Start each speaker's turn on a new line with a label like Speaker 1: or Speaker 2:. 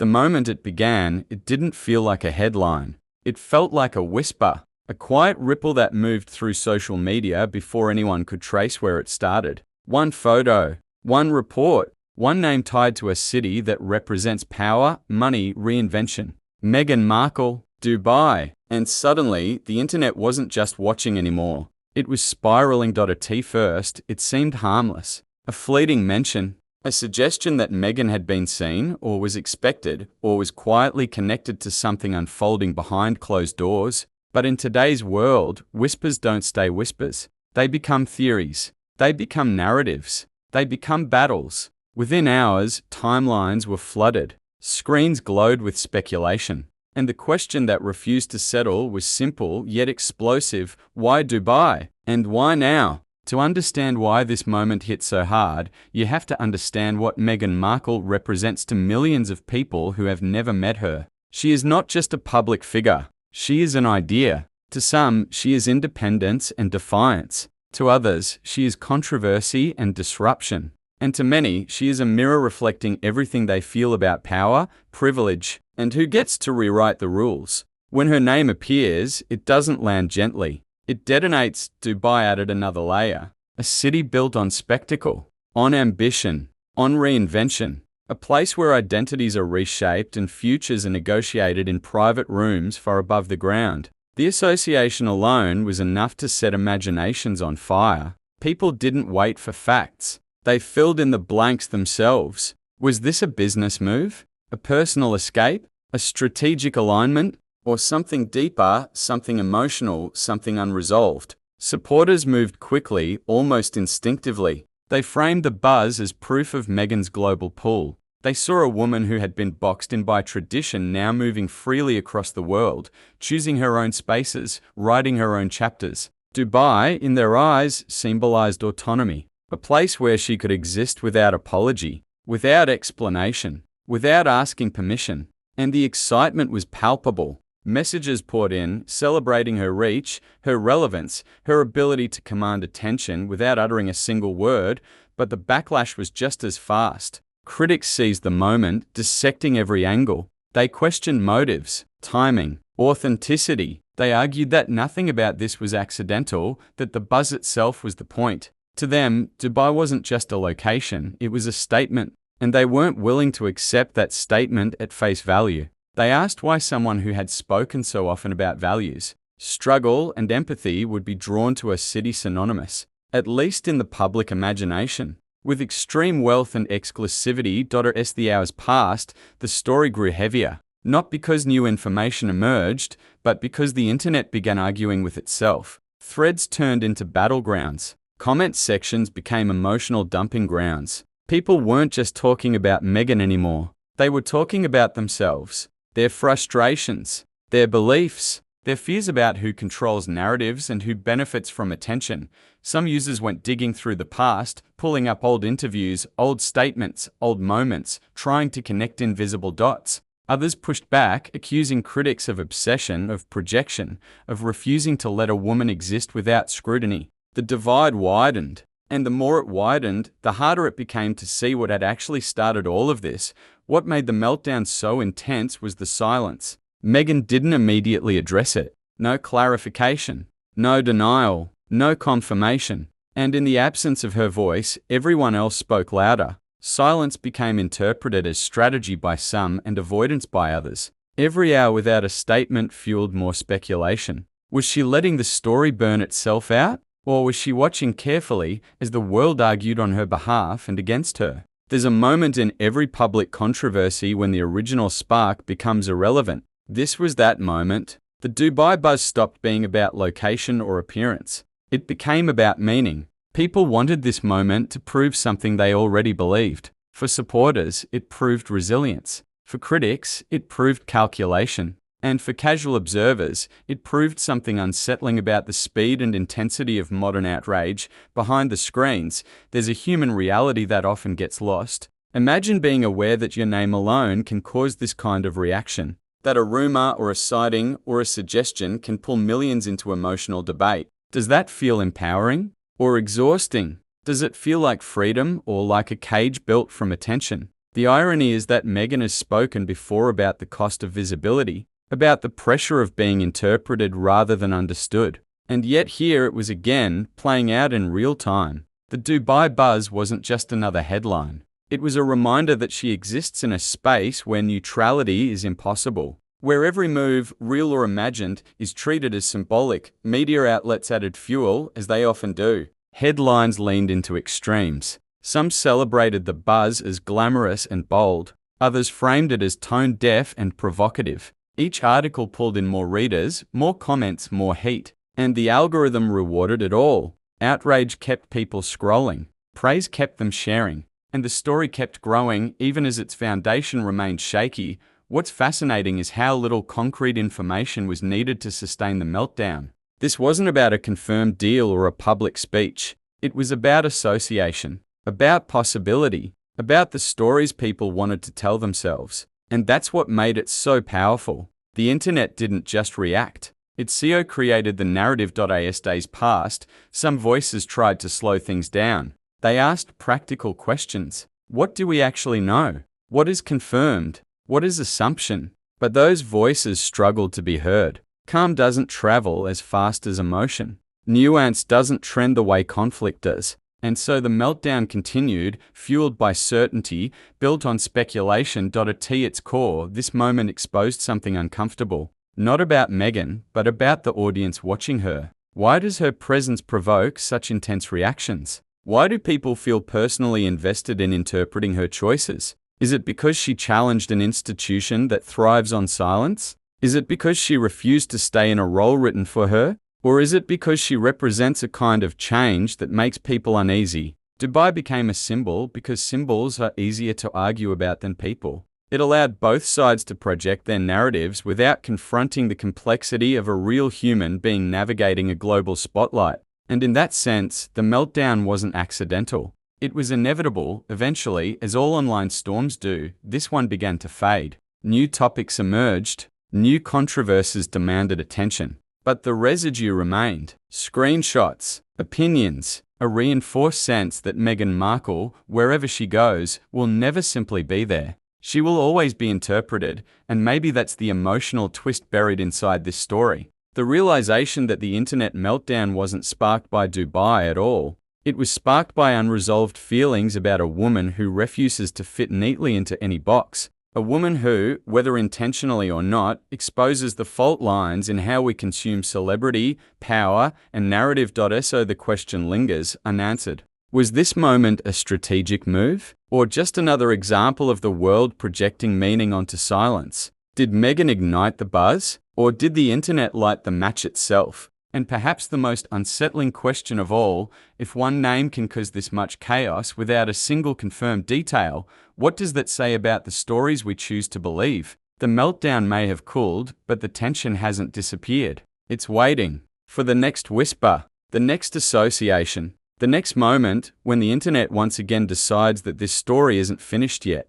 Speaker 1: The moment it began, it didn't feel like a headline. It felt like a whisper, a quiet ripple that moved through social media before anyone could trace where it started. One photo, one report, one name tied to a city that represents power, money, reinvention. Meghan Markle, Dubai. And suddenly, the internet wasn't just watching anymore. It was spiraling. At first, it seemed harmless. A fleeting mention, a suggestion that Meghan had been seen, or was expected, or was quietly connected to something unfolding behind closed doors. But in today's world, whispers don't stay whispers. They become theories. They become narratives. They become battles. Within hours, timelines were flooded. Screens glowed with speculation. And the question that refused to settle was simple yet explosive: why Dubai? And why now? To understand why this moment hit so hard, you have to understand what Meghan Markle represents to millions of people who have never met her. She is not just a public figure. She is an idea. To some, she is independence and defiance. To others, she is controversy and disruption. And to many, she is a mirror reflecting everything they feel about power, privilege, and who gets to rewrite the rules. When her name appears, it doesn't land gently. It detonates. Dubai added another layer. A city built on spectacle, on ambition, on reinvention. A place where identities are reshaped and futures are negotiated in private rooms far above the ground. The association alone was enough to set imaginations on fire. People didn't wait for facts. They filled in the blanks themselves. Was this a business move? A personal escape? A strategic alignment? Or something deeper, something emotional, something unresolved? Supporters moved quickly, almost instinctively. They framed the buzz as proof of Meghan's global pull. They saw a woman who had been boxed in by tradition now moving freely across the world, choosing her own spaces, writing her own chapters. Dubai, in their eyes, symbolized autonomy. A place where she could exist without apology, without explanation, without asking permission. And the excitement was palpable. Messages poured in, celebrating her reach, her relevance, her ability to command attention without uttering a single word, but the backlash was just as fast. Critics seized the moment, dissecting every angle. They questioned motives, timing, authenticity. They argued that nothing about this was accidental, that the buzz itself was the point. To them, Dubai wasn't just a location, it was a statement, and they weren't willing to accept that statement at face value. They asked why someone who had spoken so often about values, struggle, and empathy would be drawn to a city synonymous, at least in the public imagination, with extreme wealth and exclusivity. As the hours passed, the story grew heavier, not because new information emerged, but because the internet began arguing with itself. Threads turned into battlegrounds. Comment sections became emotional dumping grounds. People weren't just talking about Meghan anymore. They were talking about themselves, their frustrations, their beliefs, their fears about who controls narratives and who benefits from attention. Some users went digging through the past, pulling up old interviews, old statements, old moments, trying to connect invisible dots. Others pushed back, accusing critics of obsession, of projection, of refusing to let a woman exist without scrutiny. The divide widened, and the more it widened, the harder it became to see what had actually started all of this. What made the meltdown so intense was the silence. Meghan didn't immediately address it. No clarification, no denial, no confirmation. And in the absence of her voice, everyone else spoke louder. Silence became interpreted as strategy by some and avoidance by others. Every hour without a statement fueled more speculation. Was she letting the story burn itself out? Or was she watching carefully as the world argued on her behalf and against her? There's a moment in every public controversy when the original spark becomes irrelevant. This was that moment. The Dubai buzz stopped being about location or appearance. It became about meaning. People wanted this moment to prove something they already believed. For supporters, it proved resilience. For critics, it proved calculation. And for casual observers, it proved something unsettling about the speed and intensity of modern outrage. Behind the screens, there's a human reality that often gets lost. Imagine being aware that your name alone can cause this kind of reaction, that a rumor or a sighting or a suggestion can pull millions into emotional debate. Does that feel empowering or exhausting? Does it feel like freedom or like a cage built from attention? The irony is that Meghan has spoken before about the cost of visibility, about the pressure of being interpreted rather than understood. And yet here it was again, playing out in real time. The Dubai buzz wasn't just another headline. It was a reminder that she exists in a space where neutrality is impossible, where every move, real or imagined, is treated as symbolic. Media outlets added fuel, as they often do. Headlines leaned into extremes. Some celebrated the buzz as glamorous and bold. Others framed it as tone-deaf and provocative. Each article pulled in more readers, more comments, more heat. And the algorithm rewarded it all. Outrage kept people scrolling. Praise kept them sharing. And the story kept growing even as its foundation remained shaky. What's fascinating is how little concrete information was needed to sustain the meltdown. This wasn't about a confirmed deal or a public speech. It was about association, about possibility, about the stories people wanted to tell themselves. And that's what made it so powerful. The internet didn't just react. Its CEO created the narrative. As days passed, some voices tried to slow things down. They asked practical questions. What do we actually know? What is confirmed? What is assumption? But those voices struggled to be heard. Calm doesn't travel as fast as emotion. Nuance doesn't trend the way conflict does. And so the meltdown continued, fueled by certainty, built on speculation. At its core, this moment exposed something uncomfortable. Not about Meghan, but about the audience watching her. Why does her presence provoke such intense reactions? Why do people feel personally invested in interpreting her choices? Is it because she challenged an institution that thrives on silence? Is it because she refused to stay in a role written for her? Or is it because she represents a kind of change that makes people uneasy? Dubai became a symbol because symbols are easier to argue about than people. It allowed both sides to project their narratives without confronting the complexity of a real human being navigating a global spotlight. And in that sense, the meltdown wasn't accidental. It was inevitable. Eventually, as all online storms do, this one began to fade. New topics emerged, new controversies demanded attention. But the residue remained. Screenshots, opinions, a reinforced sense that Meghan Markle, wherever she goes, will never simply be there. She will always be interpreted, and maybe that's the emotional twist buried inside this story. The realization that the internet meltdown wasn't sparked by Dubai at all. It was sparked by unresolved feelings about a woman who refuses to fit neatly into any box. A woman who, whether intentionally or not, exposes the fault lines in how we consume celebrity, power, and narrative. So the question lingers, unanswered. Was this moment a strategic move? Or just another example of the world projecting meaning onto silence? Did Meghan ignite the buzz? Or did the internet light the match itself? And perhaps the most unsettling question of all, if one name can cause this much chaos without a single confirmed detail, what does that say about the stories we choose to believe? The meltdown may have cooled, but the tension hasn't disappeared. It's waiting for the next whisper, the next association, the next moment when the internet once again decides that this story isn't finished yet.